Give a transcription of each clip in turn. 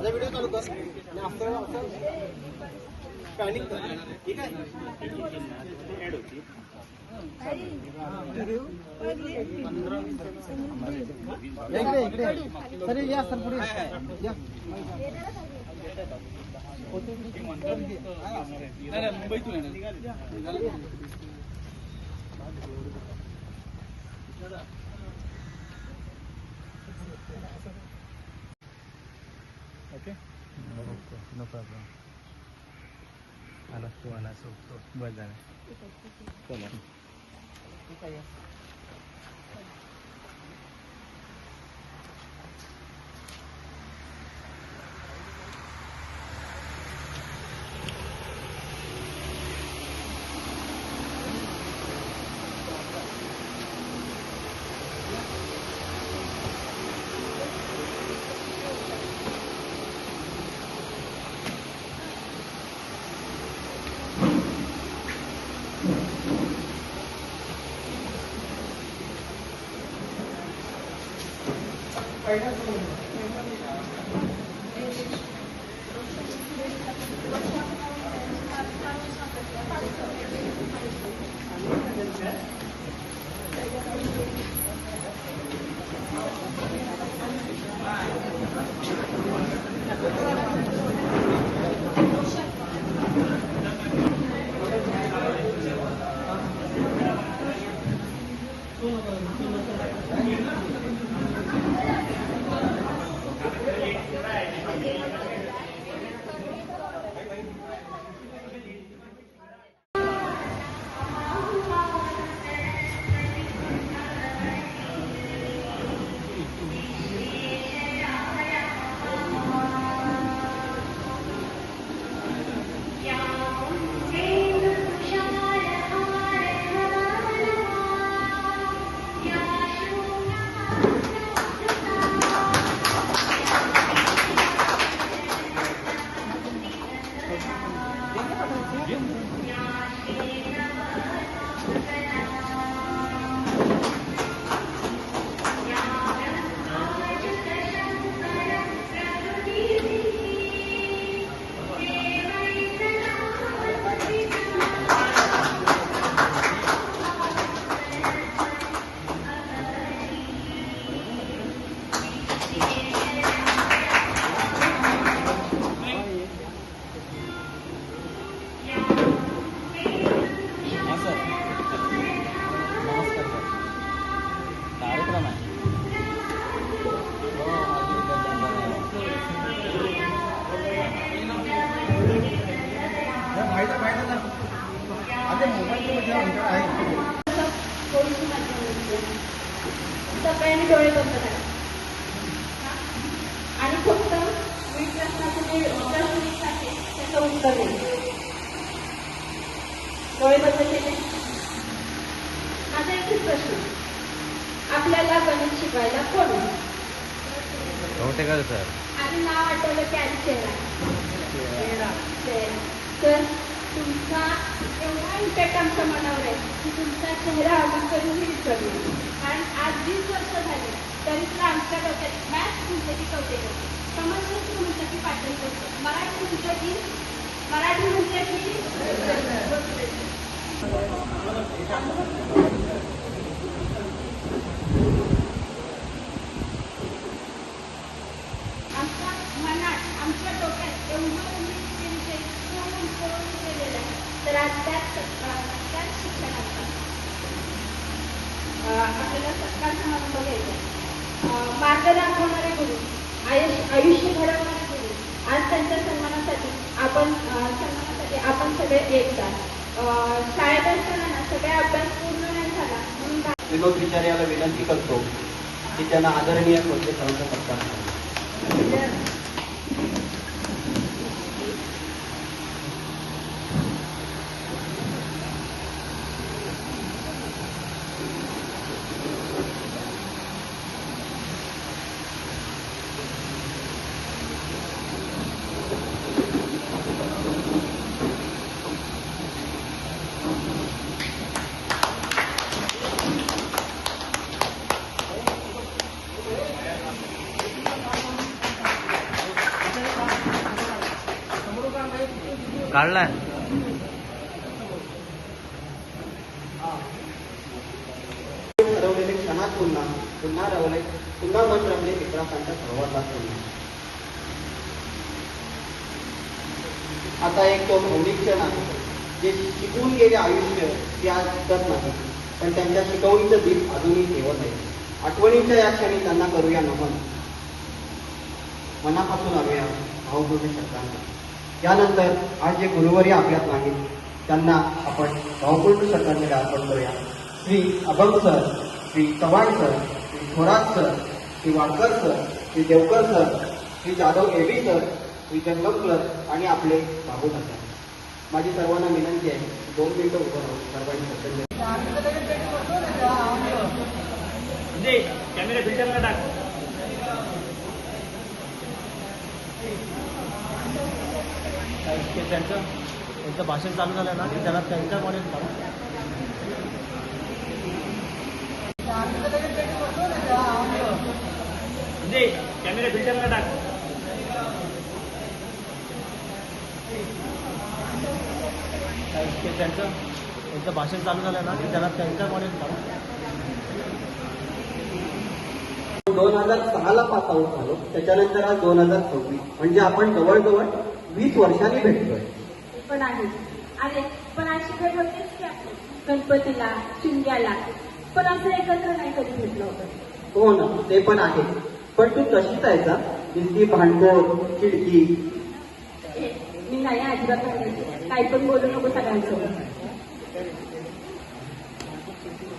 माझा व्हिडिओ चालू कर आणि आफ्टर पॅनिक कर. ठीक आहे. ऍड होती इकडे सर या सर पुढे या. मुंबईतून ओके नो प्रॉब्लेम. आला तू आला सोडतो बस झालं. चला ठीक आहे. सगळ्यांनी डोळे बंद करा आणि फक्त मी प्रश्नाचं जे प्रश्न आहे त्याचं उत्तर देईल. डोळे बंद केले. माझा एकच प्रश्न, आपल्याला गणित शिकवायला कोण सर? आधी नाव आठवलं कॅन्सर तर तुमचा एवढा इम्पॅक्ट आमच्या मनावर आहे की तुमचा चेहरा आम्ही कधीही विसरलो. कारण आज 20 वर्ष झाली तरी तुला आमच्या डोक्यात मॅथ्स म्हटलं की कवटे करतो, समजलं की म्हटलं की पाठण करतो, मराठी म्हटलं की आमच्या मनात आमच्या डोक्यात एवढं विषय केलेलं आहे. तर आज त्याच शिक्षणाचा आपल्याला सत्कार समारंभ घ्यायचा. मार्ग दाखवणारे गुरु, आयुष्य घडवणारे गुरु, आज त्यांच्या सन्मानासाठी आपण सगळे एकतात. शाळेत असताना सगळ्या अभ्यास पूर्ण नाही झाला म्हणून विनोद विचारे याला विनंती करतो की त्यांना आदरणीय सत्कार. काढलाय ठरवलेले क्षणात पुन्हा रवले पुन्हा मन रमले मित्रांच्या सहवासात पुन्हा. आता एक तो भावनिक क्षण आहे जे शिकवून गेले आयुष्य ते आज दिसत नाही, पण त्यांच्या शिकवणीचं दीप अजूनही ठेवत आहे. आठवणींच्या या क्षणी त्यांना करूया नमन, मनापासून आणूया भावपूर्ण शब्दांना. यानंतर आज जे गुरुवर्य आपल्यात नाहीत त्यांना आपण भावपूर्ण शब्दांमध्ये अर्पण करूया. Shri Abhang sir, Shri Chavan sir, Shri Thorat sir, Shri Wadkar sir, Shri Devkar sir, Shri Jadhav AB sir, Shri Jangam sir आणि आपले बाबू सर. माझी सर्वांना विनंती आहे 2 मिनिटं उभं राहून सर्वांनी सत्य कॅमेरा फिल्टरला टाक. त्यांचं भाषण चालू झालं ना की त्याला त्यांच्यामुळे कॅमेरा फिल्टरला टाक. त्यांचं भाषण चालू झालं ना की त्याला त्यांच्यामुळे 2006ला पास आउट झालो. त्याच्यानंतर आज 2026 म्हणजे आपण जवळजवळ 20 वर्षांनी भेटतोय. पण आहे अरे पण अशी भेट होतेच की आपण गणपतीला शिमग्याला, पण असं एकत्र नाही कधी भेटलं होतं. हो ना, ते पण आहे. पण तू तशीच आहे का? नुसती भांडखोर, चिडकी. मी नाही अजिबात भांडायची, काही पण बोलू नको सगळ्यांसोबत.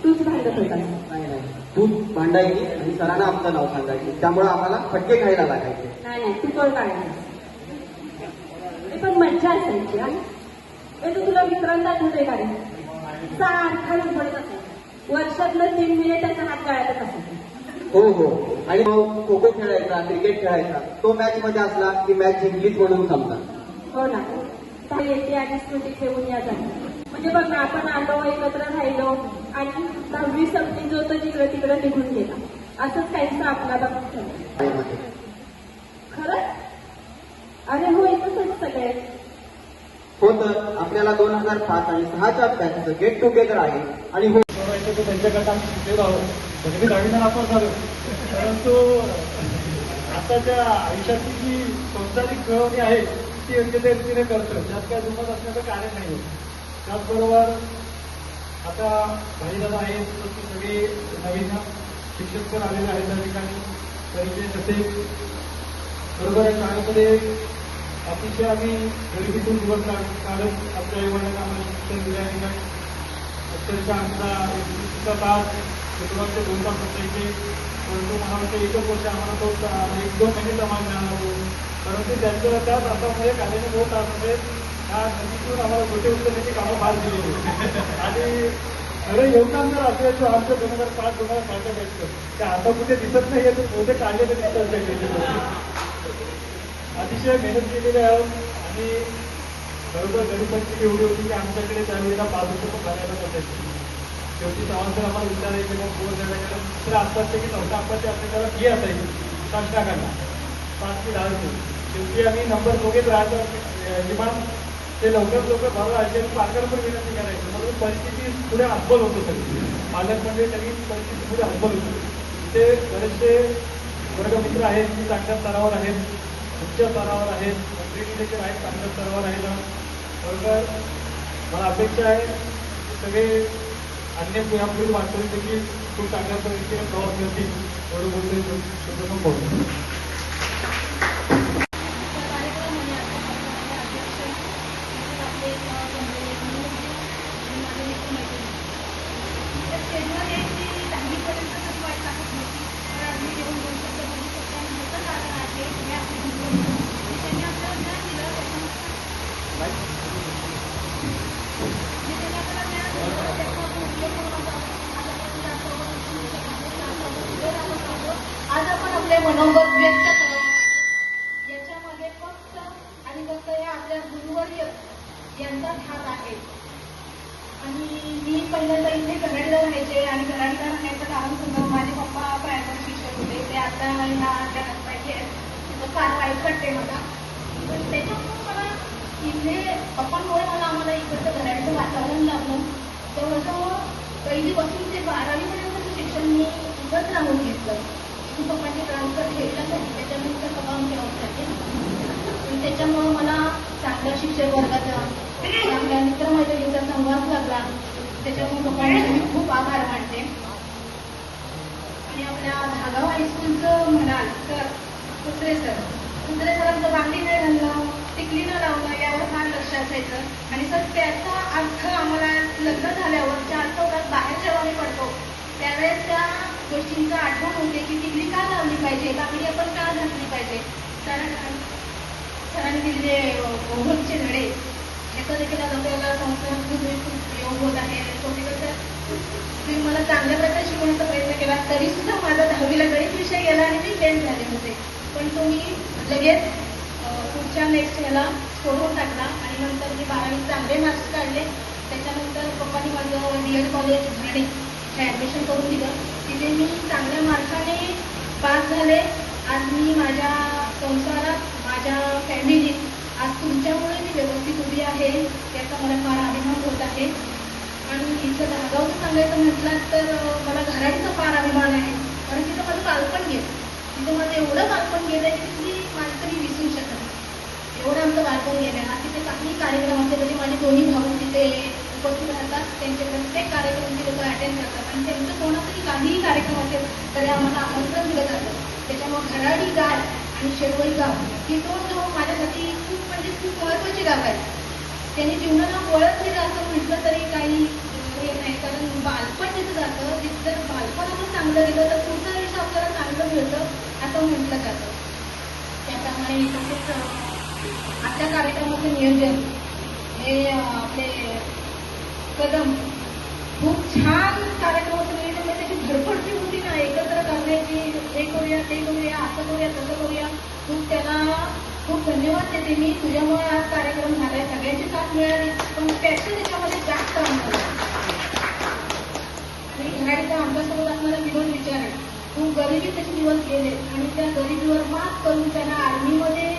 तूच भांडत होता. नाही नाही, तू भांडायची आणि सरांना आमचं नाव सांगायची, त्यामुळे आम्हाला फटके खायला लागायचे. नाही नाही, तू कोण काढायचं. पण मज्जा असायची. हे तू तुला विक्रांतात होते का रे? सारखा पडत असायचा. वर्षातलं 3 महिने त्याचा हात गळ्यातच असायचा. हो हो, आणि खो खो खेळायचा, क्रिकेट खेळायचा. तो मॅच मध्ये असला की मॅच जिंकलीच म्हणून समजा. हो ना, येते आणि स्मृती ठेवून या जाते. म्हणजे बघ ना, आपण आलो, एकत्र राहिलो आणि 10वी संपली, जो तो जिकडं तिकडं निघून गेला. असंच काहीच आपला बघ. खरंच? अरे हो, एकच सगळे. हो तर आपल्याला 2005 आणि 6च्या बॅचचं गेट टुगेदर आहे. आणि हो त्यांच्याकरता मी 10वी नापास झालो, परंतु आताच्या आयुष्याची जी संसारिक कळवणी आहे ती योग्य त्या रीतीने करतो. त्यात काय दुमत असण्याचं कारण नाही. त्याचबरोबर आता भाईदादा आहेत, सगळे नवीन शिक्षक पण आलेले आहेत त्या ठिकाणी. परिचय नसेल बरोबर आहे. शाळेमध्ये अतिशय आम्ही गरिबीतून दिवस काढत आपल्या आईवडिलांना आम्हाला शिक्षण दिल्याने अक्षरशः आमचा एक तास शुक्रवारचे 2 तास असायचे. परंतु मला वाटतं 1 वर्ष आम्हाला तो 1-2 महिने जमा मिळाला होतो. परंतु त्यांच्या त्यात आतामध्ये कार्याने होत असते ह्या नदीतून आम्हाला मोठे उचलण्याची कामं फार दिली होती. आणि खरं योगदान जर असेल तर आमचं 2005-2006च्या भेटतं ते आता कुठे दिसत नाही. तर मोठे कार्य ते दिसत. अतिशय मेहनत केलेली आहोत आणि बरोबर गरीब परिस्थिती एवढी होती की आमच्याकडे त्यावेळेला 5 रुपये पण घालायला नसायचे. शेवटी चव्हाण आम्हाला विचारायचे मग बोर द्यायला तर आत्ताचे की 4-5 असते त्याला फी असायची संस्थाकांना 5 ते 10 रुपये. शेवटी आम्ही नंबर दोघेच राहायचो. किमान ते लवकर भरायचे आणि पालकांना पण विनंती करायची. म्हणून परिस्थिती पुढे हतबल होतो सगळी. पालक म्हणजे सगळी परिस्थिती पुढे हतबल होती. ते बरेचसे वर्गमित्र आहेत की चांगल्या स्तरावर आहेत, उच्च स्तरावर आहेत, मंत्री देखील आहेत, चांगल्या स्तरावर आहेत. बरोबर मला अपेक्षा आहे की सगळे अन्य पुढील वाटचाली देखील खूप चांगल्या पद्धतीने प्रवास करतील. बरोबर बोलतो. आज आपण आपले मनोगत व्यक्त करतो. याच्यामध्ये फक्त आणि फक्त हे आपल्या गुरुवर्य यांचाच हात आहे. आणि मी पहिल्यांदा इथे कराडीला राहायचे आणि कराडीला राहण्याचं कारण सुद्धा माझे पप्पा प्रायव्हेट शिक्षक होते. ते आता मला जगात पाहिजे फार वाईट वाटते मला. त्याच्यामुळे मला इथे पप्पांमुळे आम्हाला इकडचं घराचं वातावरण लागलं. जवळजवळ पहिलीपासून ते 12वीपर्यंतचं शिक्षण मी इथंच राहून घेतलं. पप्पांचे ट्रान्सफर घेतल्यासाठी त्याच्यानंतर पप्पा आमच्या होत त्याच्यामुळं मला चांगल्या शिक्षक वर्गाचा चांगल्या मित्रमैत्रिणींचा संवाद लागला. त्याच्यामुळे पप्पांचे मी खूप आभार मानते. आणि आपल्या धागाव हायस्कूलचं म्हणाल तर कुत्रे सरांचं बांगडी नाही घालणं, टिकली न लावणं यावर फार लक्ष असायचं. आणि सर त्याचा अर्थ आम्हाला लग्न झाल्यावर ज्या आठवड्यात बाहेर जेव्हा आम्ही पडतो त्यावेळेस त्या गोष्टींचं आठवण होते की टिकली का लावली पाहिजे, बांगडी आपण का घातली पाहिजे. सरांनी दिलेले भौगोलिकचे धडे याचा देखील आपल्याला संस्कार खूप उपयोग होत आहे. तुम्ही मला चांगल्या प्रकारे शिकवण्याचा प्रयत्न केला तरी सुद्धा माझा 10वीला गणित विषय गेला आणि मी फेल झाले होते. पण तुम्ही लगेच पुढच्या नेक्स्ट ह्याला सोडवून टाकला आणि नंतर मी 12वीत चांगले मार्क्स काढले. त्याच्यानंतर पप्पांनी माझं DED कॉलेज घाणे हे ॲडमिशन करून दिलं. तिथे मी चांगल्या मार्काने पास झाले. आज मी माझ्या संसारात माझ्या फॅमिलीत आज तुमच्यामुळे मी व्यवस्थित उभी आहे याचा मला फार अभिमान होत आहे. आणि इथं धागावचं सांगायचं म्हटलं तर मला घराडीचा फार अभिमान आहे. कारण तिथं माझं बालपण गेलं. तिथं माझं एवढं बालपण गेलं आहे की तिथली माणसं मी विसरू शकत नाही. एवढं आमचं बालपण गेलं आहे. तिथे काही कार्यक्रम असले तरी माझे दोन्ही भाऊ तिथे उपस्थित राहतात. त्यांचे प्रत्येक कार्यक्रम ते लोक अटेंड करतात आणि त्यांचं कोणातरी काहीही कार्यक्रम असेल तरी आम्हाला आमंत्रण दिलं जातं. त्याच्यामुळे घराडी गाव आणि शेरवई गाव ही दोन गाव माझ्यासाठी खूप म्हणजे खूप महत्त्वाची गाव आहे. त्यांनी जीवनाला ओळख दिलं असं म्हटलं तरी काही हे नाही. कारण बालपण जिथं जातं तिथं जर बालपण आपण चांगलं गेलं तर पुढचं आयुष्य आपल्याला चांगलं मिळतं असं म्हटलं जातं. त्याप्रमाणे तसेच आपल्या कार्यक्रमाचं नियोजन हे आपले कदम खूप छान कार्यक्रमाचं नियोजन म्हणजे त्याची धडपडची होती ना एकत्र करण्याची. हे करूया ते करूया असं करूया तसं करूया. खूप त्याला खूप धन्यवाद देते मी. तुझ्यामुळे आज कार्यक्रम झालाय. सगळ्यांची साथ मिळाली पण त्याचं त्याच्यामध्ये जास्त अंतर आणि घराडीचा आमच्यासोबत असणारा विनोद विचार आहे. खूप गरिबी त्याचे दिवस गेले आणि त्या गरिबीवर मात करून त्यांना आर्मीमध्ये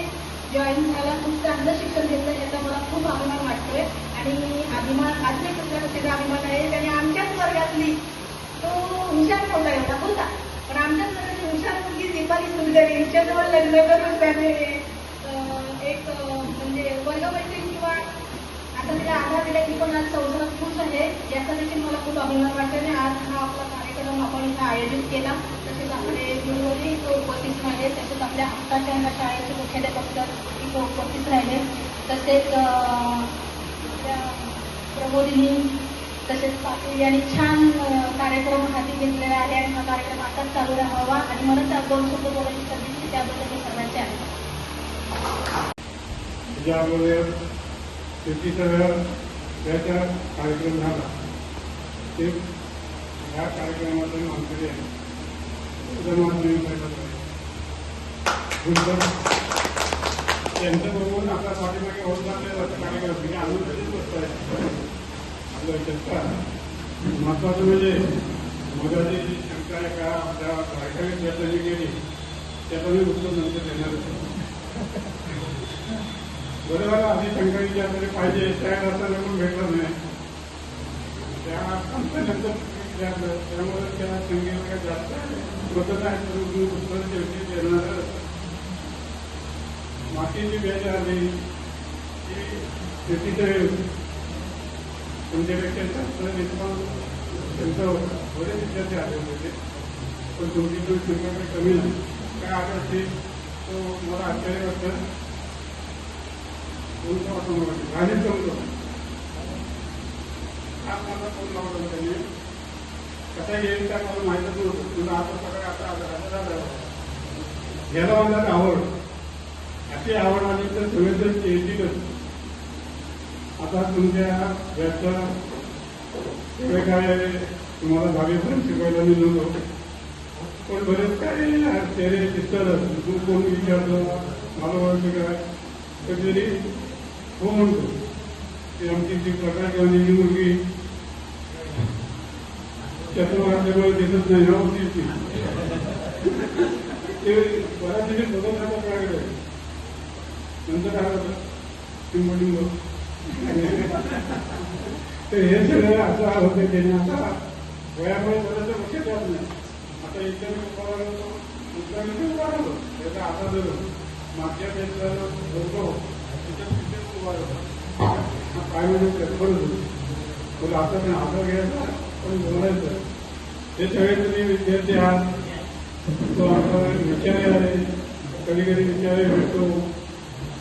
जॉईन झाला. खूप चांगलं शिक्षण घेतलं याचा मला खूप अभिमान वाटतोय. आणि अभिमान आज नाही कुठल्या गोष्टीचा अभिमान आहे. त्याने आमच्याच वर्गातली तो हुशार होता एवढा होता पण आमच्याच वर्गातली हुशार मुलगी दीपाली सुंदरी हिच्याजवळ लग्न करून त्याने एक म्हणजे वर्गमैत्री किंवा आता तिला आधार दिला की पण आज संसारात खुश आहे याचा देखील मला खूप अभिमान वाटतो. आणि आज हा आपला कार्यक्रम आपण इथं आयोजित केला. तसेच आपले गुरुवरही उपस्थित राहिले. तसेच आपल्या हक्काच्या शाळेचे मुख्याध्यापक इथं उपस्थित राहिले. तसेच प्रबोधिनी तसेच पाटील यांनी छान कार्यक्रम हाती घेतलेला आहे आणि हा कार्यक्रम आताच चालू राहावा. आणि मला त्या 2 शब्द बोलायची संधी त्याबद्दल मी सर्वांचे आहे. ज्यामध्ये शेतीचा त्याचा कार्यक्रम झाला ते ह्या कार्यक्रमातून आमच्याकडे त्यांच्याबरोबर आपल्या पाठीमागे होत लागलेला कार्यक्रम म्हणजे आनंदाचीच गोष्ट आहे. आपल्या याच्यात महत्वाचं म्हणजे मगाची जी शंका आहे का आपल्या कार्यक्रमात चर्चा जी केली त्याचा मी उत्तर नंतर देणार होतो. बरोबर आधी शंका विचारमध्ये पाहिजे तयार असताना पण भेटलं नाही. त्या नंतर विचारलं त्यामुळे त्या शंकेला काही जास्त स्वतःच आहे तर तुम्ही पुस्तक शेवटी देणार. बाकीची बॅच आली की शेतीचे तुमच्यापेक्षा जास्त रिस्पॉन्स त्यांचं बरेच विद्यार्थी आले होते पण तुमची जो शंका कमी नाही काय आलं असेल तो मला आश्चर्य वाटतं. कोणतं असं मला राजेश जमतो आज मला फोन लावला त्यांनी कसा येईल त्या मला माहीतच नव्हतं. तुला आता सगळं आता झालं घ्यायला मला आवड अशी आवड आली तर सगळेजण येतीलच. आता तुमच्या व्याख्या एवढे काय तुम्हाला 10वीपर्यंत शिकवायला मी नव्हतो पण बरेच काय चेहरे दिसतात. तू कोण विचारतो मला ओळखी काय कधीतरी हो म्हणतो की आमची जी प्रकाश गांधीची मुलगी त्याचं असल्यामुळे दिसत नाही होती ते बऱ्याच दिवशी बघत राहतात. नंतर काय होतं लिंबू तर हे सगळं असं होते त्याने आता वयामुळे बरंच लक्षात येत नाही. आता इथे मी उभा राहतो त्याचा आता जर मागच्या पेक्षा बघतो तिथे उभा राहतो काय म्हणजे बोला आता पण हातात घ्यायचा पण बोलायचं. हे सगळे तुम्ही विद्यार्थी आहात. तो आमचा विचारे आहे, कधी कधी विचारे भेटतो.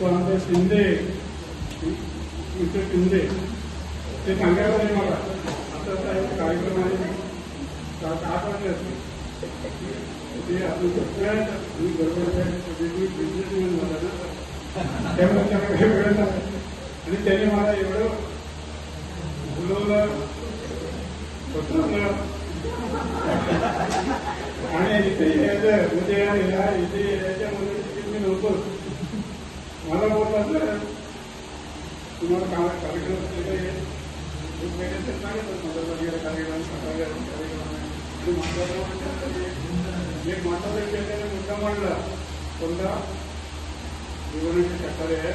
तो आमचा शिंदे मिस्टर शिंदे ते सांगायला नाही मला आता एक कार्यक्रम आहे 8 वाजले असते ते आपण बिझनेसमॅन झाला ना त्यामुळे त्याला काही वेळ झाला आणि त्याने मला एवढं बोलवलं पसरवलं आणि इथे यायचं म्हणजे इथे याच्यामध्ये मी नव्हतोच. मला बोलला तर तुम्हाला कार्यक्रम खूप वेगळे सांगितलं मला वगैरे कार्यक्रम आणि एक महत्वाचा त्याने मुद्दा मांडला कोणता जीवनाची प्रकारे आहे.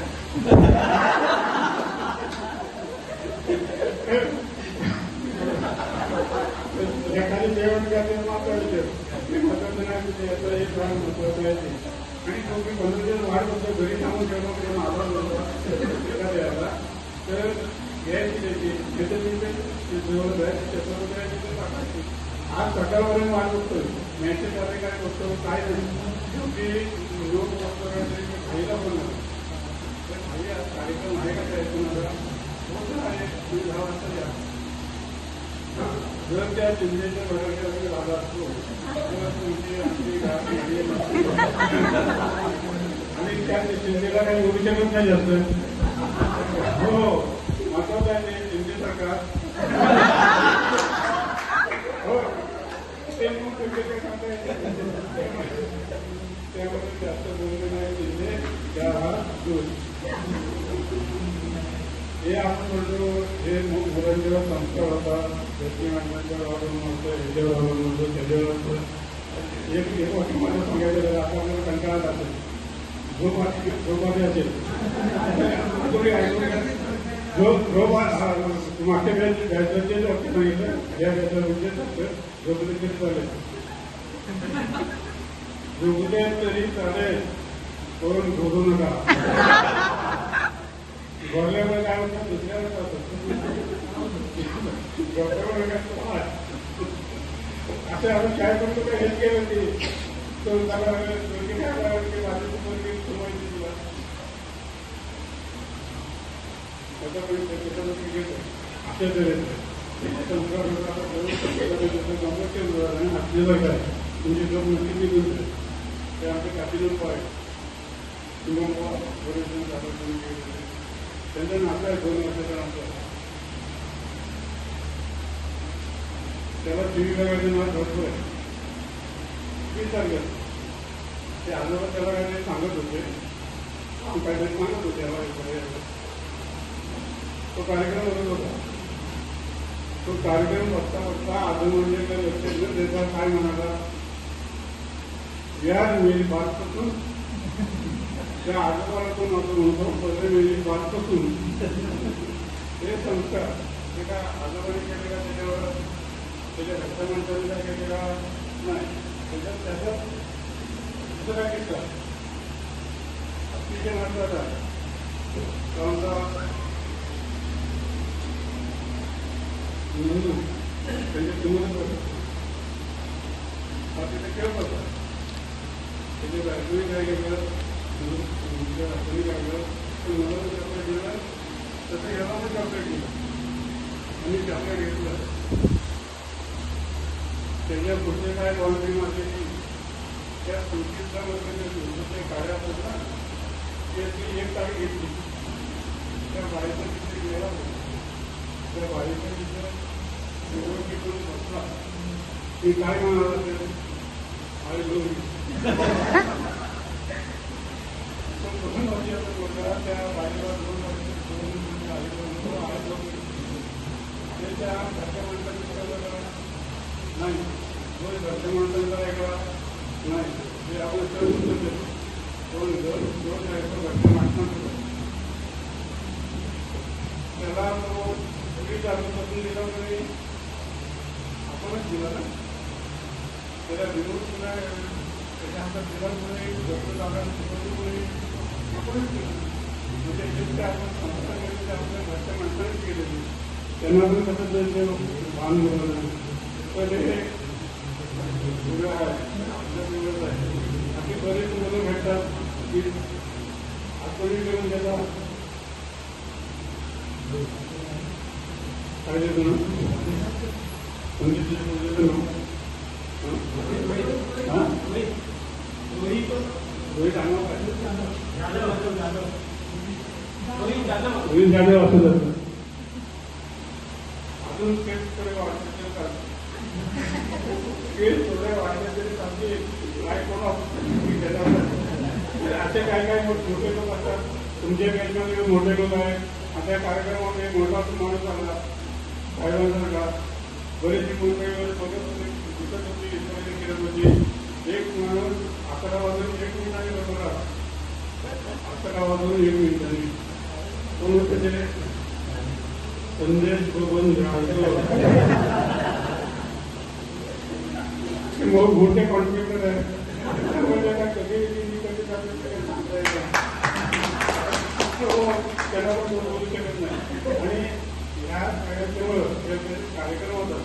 एखादी जेवण करते मात्र महत्वाचं नाही याचा एक भाग महत्वाचा आहे आणि तो मी 15 दिवस वाढ करतो घरी सांगून ठेवतो आभार द्यायला तर घ्यायची त्याची जवळ टाकायची. आज सकाळपर्यंत वाट बघतोय मॅसेज आले काय बघतो काय नाही लोक बघतो भाईला पण भाई आज कार्यक्रम आहे का काय कोणाला होत आहे 10 वाजता द्या. जर त्या चिंतेच्या बरोबर वगैरे झाला असतो तर तुमची आमची आणि त्या चिंतेला काही होऊ शकत नाही जास्त. हो महत्वाचं आहे ते चिंते सरकार हो ते मग चिंतेचे सांगता येते त्यामध्ये जास्त बोलले नाही चिंते द्यावा दूर. हे आपण म्हणतो हे मुलांच्या संस्कार होतात माणसांच्या म्हणतो ह्याच्यावर म्हणतो त्याच्यावर एक गोष्ट मला सांगायचं आता आपल्याला कंटाळा जातो झोपाचे असेल मागच्या बॅचचे वाक्य सांगितलं या बॅचला म्हणजे झोपले तरी चालेल झोपले तरी चालेल करून झोपू नका. बोलल्यामुळे काय होतं दुसऱ्याला असं आपण काय करतो का हेल्प केलं की तो त्याला माझी मुलगी सुरवायची तुला त्याच्यामध्ये घेतो अशा तऱ्हेचं काय तुमची जो मुलगी निघून ते आमचे कापील पाय किंवा त्यांचा नाता आहे 2 वर्षाचा नाता त्याला टीव्ही बघायचं नाव भरपूर आहे. मी सांगत ते आजोबा त्याला काहीतरी सांगत होते काहीतरी सांगत होते तो कार्यक्रम होत होता. तो कार्यक्रम बघता आजोबांच्या लक्ष देता काय म्हणाला यार मेरी बात पासून त्या आजोबाला तो म्हणतो पहिले मेरी बात पासून हे संस्कार ते का आजोबाने केले का त्याच्यावर त्याच्या घरच्या माणसाने काय केलेला नाही त्याच्यात त्याचा दुसरा किस्सा अतिशय महत्वाचा आहे. नंदू त्यांच्या किंमत तिथे खेळ होता त्याच्या बायकोने काय केलं तुमच्या हाताने काढलं तर मला चॉकलेट दिलं तसं याला पण चॉकलेट दिलं आणि चॉकलेट घेतलं. त्याच्या पुढचे काय बाउंड्री मारलेली त्या तुळशीचा म्हणजे काढ्या असतात ना त्याची एक तारीख घेतली त्या बाळीचा तिथे गेला त्या बाळीच्या तिथं निवडणुकीतून बसला ती काय म्हणाला असेल आई गौरी त्या बाईला 2 वर्ष त्याच्या घरच्या माणसांनी नाही घरच्या माणसांचा ऐकला नाही ते आपण दोन घरच्या माणसांचं तो पूर्वी जागृतीपासून दिला तरी आपणच दिला ना. त्याला विरोध केला, त्याच्या हातात दिल्यामुळे डॉक्टर दादामुळे आपणच केलं. म्हणजे जे आपण संस्था केली ते आपल्या घरच्या माणसानेच केलेली. त्यांना पण कसं त्यांचे भान मिळवलं. पण हे वेगळं आहे, आपल्या वेगळंच आहे. अशी बरीच मुलं भेटतात की आतोडी घेऊन देतात. काय देतो ना म्हणजे देतो ना रोहित जाधव असं जातं. अजून स्टेटकडे वाढले का स्टेट थोड्या वाढल्या तरी चालते. काय कोण असे काय काय मोठे लोक असतात. तुमच्या बँकमध्ये मोठे लोक आहेत. आता कार्यक्रमामध्ये मोठा माणूस आला साहेबांसारखा बरेचशी मंडळीवर दिसत होती, करत होती. एक माणूस 11 वाजून 1 मिनिटांनी बरोबर 11 वाजून 1 मिनिटांनी कोण होते ते संदेश बबन मग मोठे कॉन्ट्रॅक्टर आहे. कधी त्यांना पण बोलू शकत नाही. आणि ह्या सगळ्यामुळं कार्यक्रम होतात.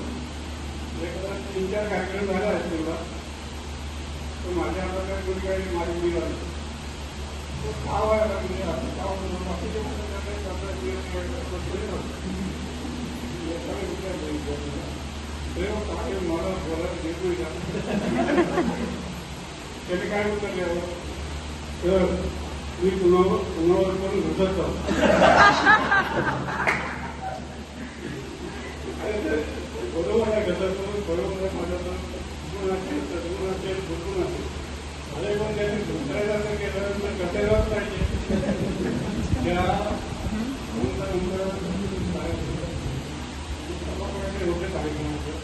एखादा 3-4 कार्यक्रम झाला आहे तेवढा तर माझ्या हातात काय कोणी काही माझी मुली आली तो का व्हायला म्हणजे असं का होतं बाकीचे काय मला बोलायला घेत नाही का. त्याने काय उत्तर द्यावं तर मी कुणावर पण घुसत जाऊ. बरोबर आहे घसरतो, बरोबर आहे माझ्याकडून गुण असेल सद्गुण असेल दुर्गुण असेल. अरे पण त्यांनी दुसऱ्याला जर केलं तर घसायलाच पाहिजे. त्या होते कार्यक्रमाचं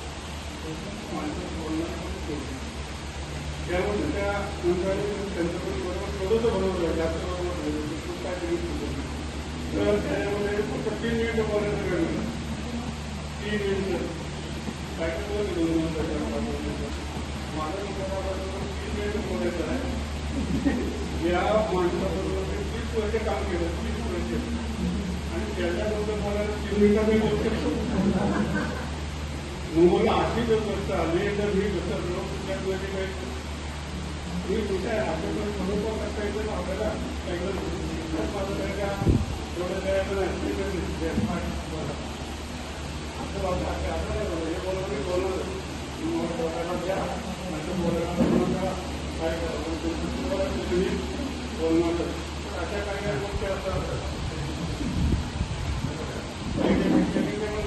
माणसं बोलणं त्यामुळे त्या मंडळाने त्यांचं पण बरोबर थोडंसं बरोबर आहे, जास्त बरोबर नाही. काय तरी तर त्याच्यामध्ये फक्त 3 मिनिटं बोलायचं वेळ. 3 मिनिटं काय काय बोलतो 2 मिनिटं माझं 3 मिनिटं बोलायचं आहे. या माणसाबरोबर 30 वर्ष काम केलं, 30 वर्ष. आणि त्याच्याबरोबर मला 3 मिनिटात मी बोलू शकतो. मला अशी जर गोष्ट आली तर मी घसरलो कुठल्या गोष्टी काही मी कुठे आपल्याकडे बरोबर करता येतं आपल्याला माझं काय का एवढं द्यायचं नाही असं बाबा हे बोलणं मी बोलणार बोलायला द्या असं बोलायला काय तुम्ही बोलणार. अशा काही काही गोष्टी असतात,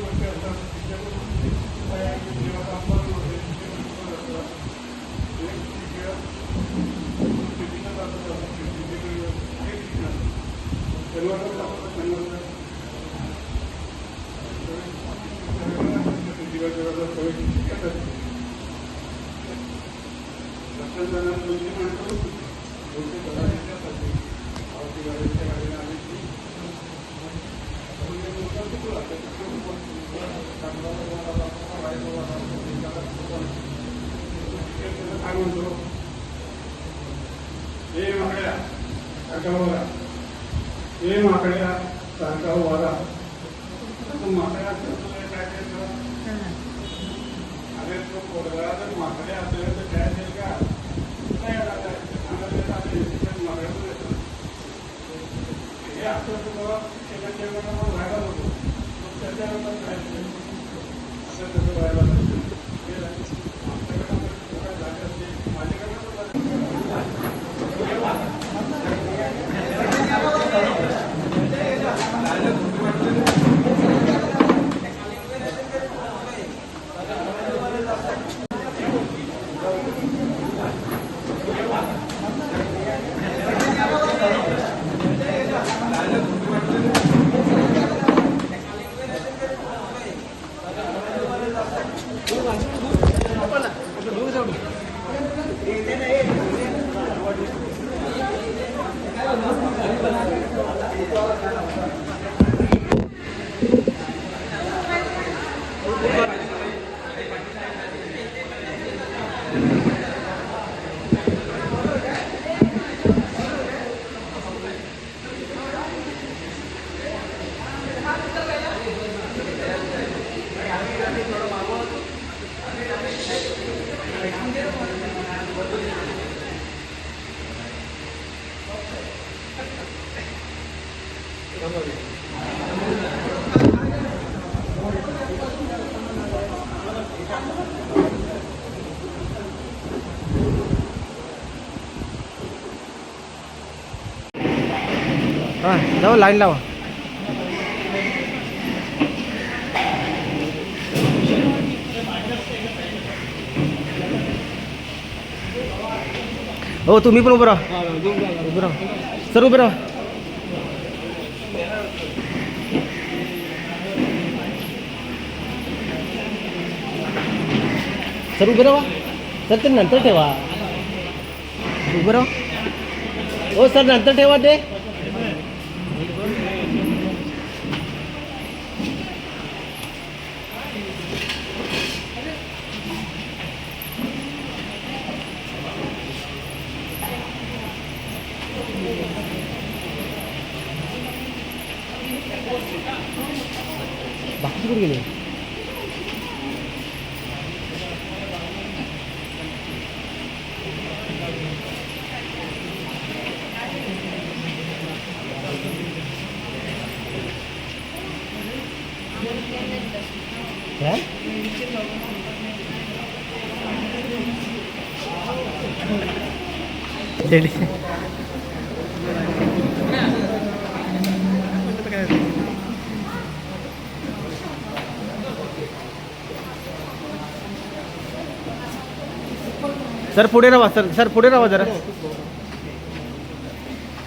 गोष्टी असतात काय म्हणतो हे माकड्या सारखा वारा, हे माकड्या सारखा वारा. माकड्या काय केलं अरे तो पोरगा जर माकडे असेल तर काय असेल का नाही माकड्या हे असं बाबा त्याच्या व्हायला होतो त्याच्यानंतर काय असं तसं व्हायला हां जाऊ लाईन लावा. हो तुम्ही पण उभं राहा. उभं राहा सर, उभं राहा. सर उभं राहा. सर ते नंतर ठेवा. उभं राहा. हो सर नंतर ठेवा ते. बाकी कुठे गेले? काय? सर पुढे राहा. सर पुढे राहा जरा.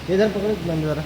हे जरा पकडत बंद जरा.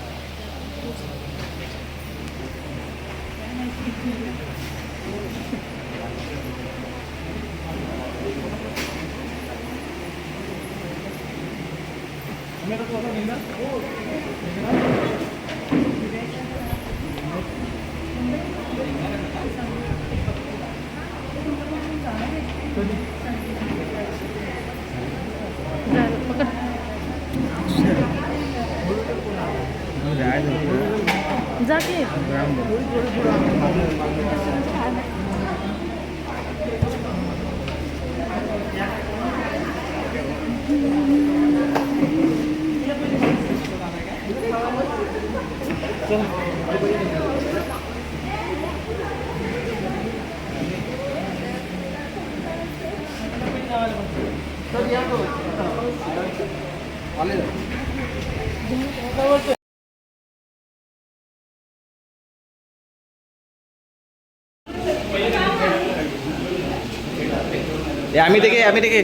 आम्ही ते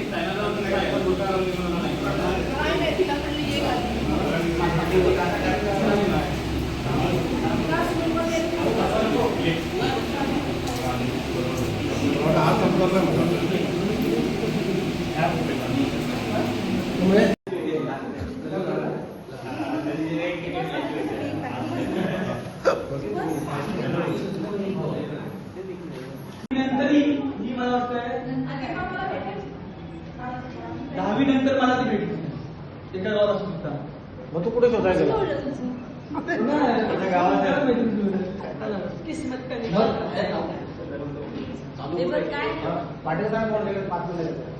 दहावी नंतर मला ती भेटली एका गावात असू शकता. मग तू कुठे शोधायला गेला? पाटील साहेब फोन केले 5 मिनिटं.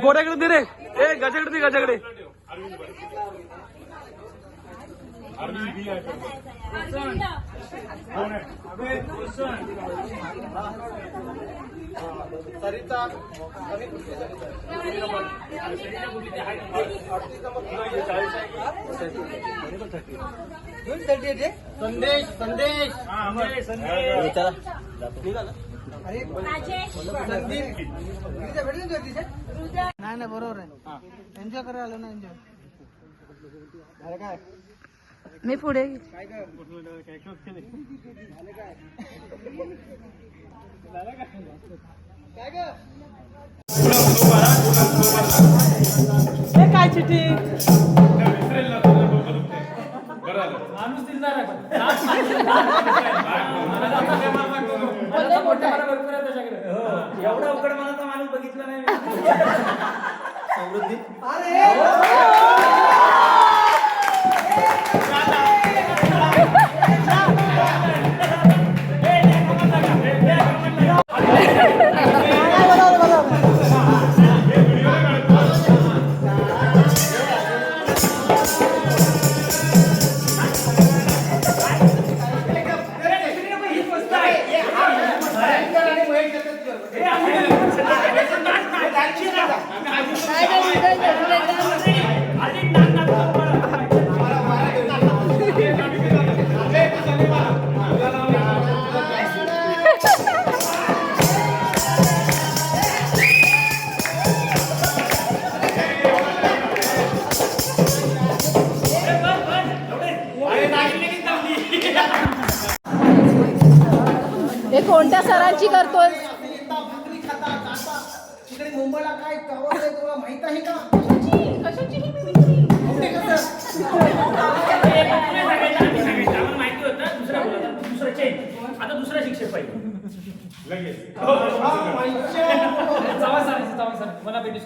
गोड्याकडे दे रे. ए गजाकडे दे. गजाकडे सरिता संदेश नाही बरोबर आहे. एन्जॉय करायला आलो ना. एन्जॉय काय मी पुढे काय चिठी माणूस दिसणार आहे एवढा उघड मनाचा माणूस बघितला नाही. समृद्धी हे कोणत्या सरांची करतोय? तिकडे मुंबईला काय गावात आहे तुला माहित आहे का? कशाची ही मिमिक्री? माहिती होतं दुसरं चेंज आता दुसरा शिक्षक पाहिजे लगेच मला भेटीस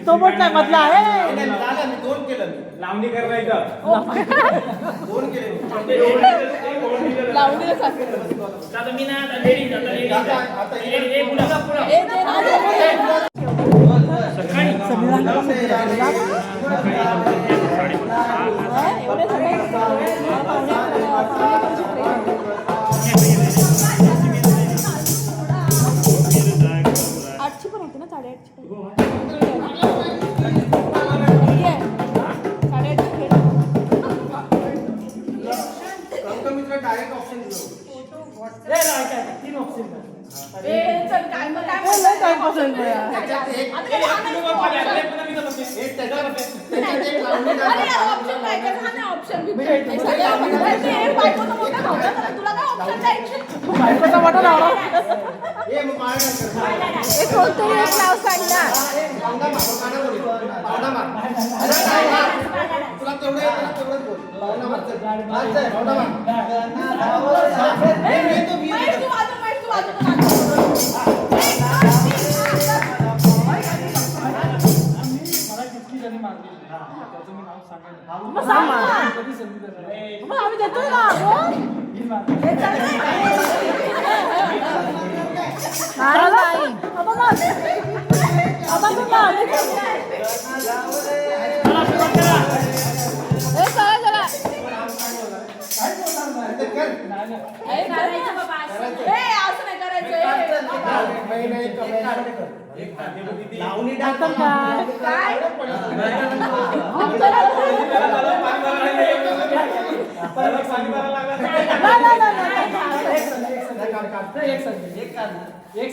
तो मोठा मधला आहे. मी दोन केलं मी लावणी करायचं दोन केले मी. आता मी ना लेडीज आठची पण होती ना, 8:30ची पण. मित्र डायरेक्ट ऑप्शन दिलं. तीन ऑप्शन त्याच्यात एक बायकोचा मोठा लावला. हे मग मार नंतर. कोणतरी एक नाव सांग ना. पावडा मार, पावडा मार. अरे काय मार. तुला तेवढंच बोल. पावडा मार. चल. पावडा मार. हे तो मी मला किती जणी मारली त्याचं मी नाव सांगायला कधी संधी देणार? आम्ही देतोय ना. लावणी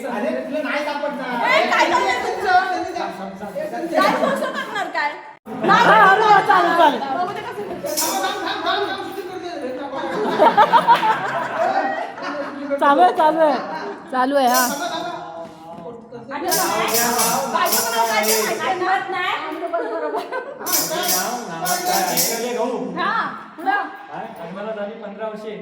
अरे तुला नाही सापडणार. चालू आहे हा. मला झाली 15 वर्षे.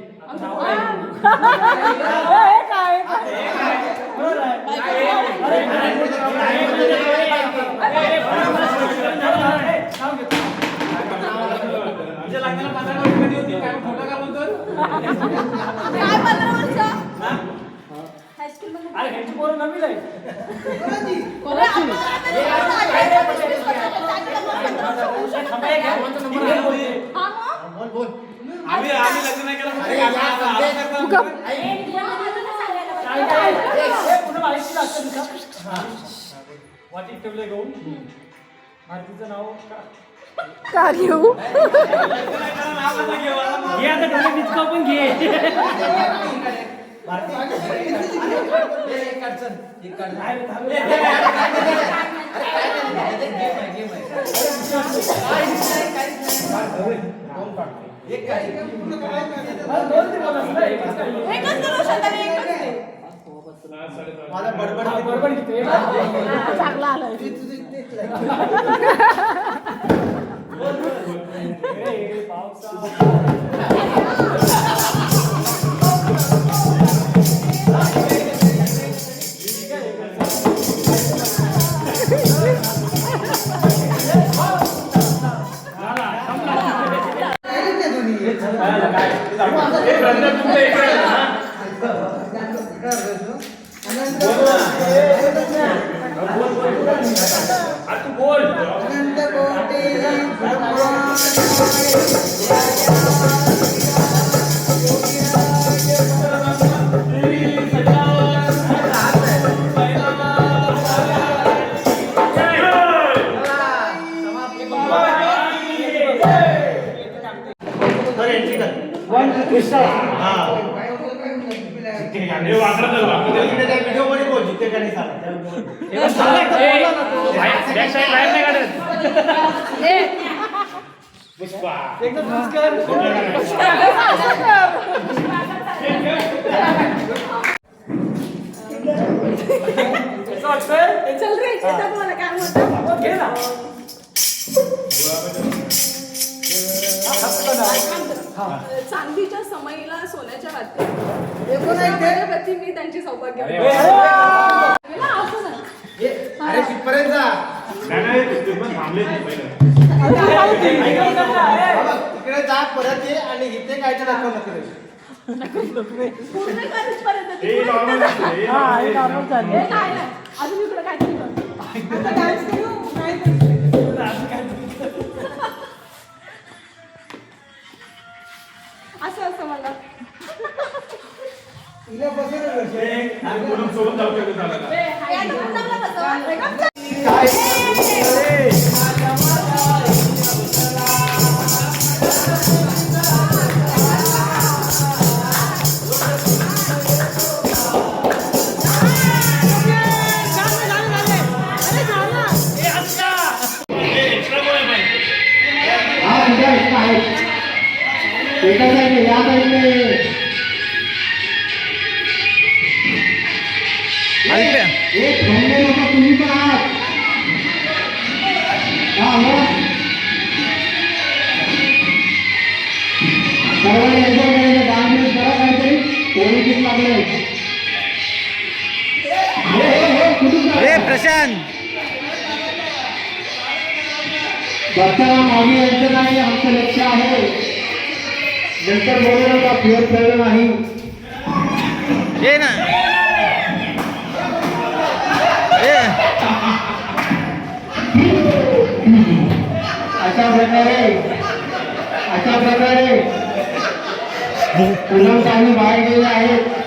अरे ह्यांची पोरं नवीन आहे. आम्ही लग्न नाही केलं पुन्हा माहिती लागतं. वाटीत ठेवले गहू. भारतीचं नाव का घेऊ? घे आता डोळे मिचका पण घे मला बडबड बरोबर घेते. चांगला आलाय. तुमच्या तर एंट्री कर हे वाकडं झालं, वाकडं झालं. व्हिडिओ मध्ये बोल जिथे का नाही सांग बॅक साईड बाहेर नाही काढत. पुष्पा चल रे चेतक मला काय म्हणतो घे ना. चांदीच्या समईला सोन्याच्या वाटते प्रति मी त्यांची सौभाग्य अरे तिथपर्यंत जा नाही, नाही, ते पण थांबले नाही पहिलं. तिकडे जा परत ये आणि इथे काय तर दाखव पूर्ण करूचपर्यंत हे normal असतं, हे normal आहे. हे काय नाही अजून इकडे काहीतरी कर. आता डान्स करू काय असं असं मला आणि बोलून सोडून जाऊ शकत झालं. या नंबरला बसवा. वेगळं हा तुझ्या इच्छा आहे एका साईडने या साईडने एक थांबले लोक तुम्ही पण आहात हा मग सर्वांनी एन्जॉय करायचं 10 मिनिट करा काहीतरी कोणी किती लागले कुठून प्रशांत दर्शना मागे यायचं नाही आमचं लक्ष आहे नंतर बोलू नका फिरत कळलं नाही ये ना ये अशा प्रकारे पूनम काही बाहेर गेले आहेत